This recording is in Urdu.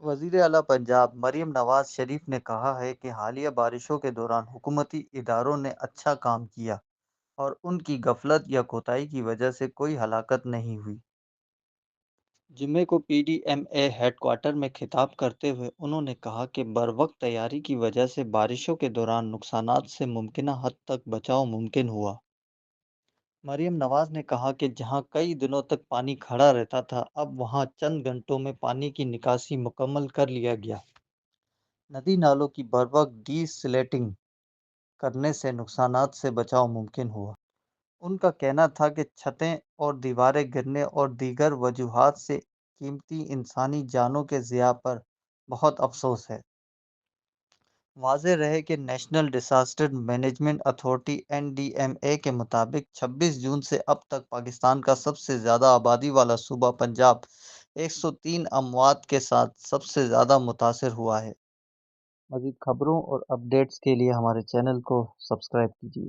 وزیر اعلیٰ پنجاب مریم نواز شریف نے کہا ہے کہ حالیہ بارشوں کے دوران حکومتی اداروں نے اچھا کام کیا اور ان کی غفلت یا کوتاہی کی وجہ سے کوئی ہلاکت نہیں ہوئی۔ جمعے کو پی ڈی ایم اے ہیڈ کوارٹر میں خطاب کرتے ہوئے انہوں نے کہا کہ بروقت تیاری کی وجہ سے بارشوں کے دوران نقصانات سے ممکنہ حد تک بچاؤ ممکن ہوا۔ مریم نواز نے کہا کہ جہاں کئی دنوں تک پانی کھڑا رہتا تھا، اب وہاں چند گھنٹوں میں پانی کی نکاسی مکمل کر لیا گیا۔ ندی نالوں کی بروقت ڈی سلیٹنگ کرنے سے نقصانات سے بچاؤ ممکن ہوا۔ ان کا کہنا تھا کہ چھتیں اور دیواریں گرنے اور دیگر وجوہات سے قیمتی انسانی جانوں کے ضیاع پر بہت افسوس ہے۔ واضح رہے کہ national disaster management authority NDMA کے مطابق 26 جون سے اب تک پاکستان کا سب سے زیادہ آبادی والا صوبہ پنجاب 103 اموات کے ساتھ سب سے زیادہ متاثر ہوا ہے۔ مزید خبروں اور اپڈیٹس کے لیے ہمارے چینل کو سبسکرائب کیجیے۔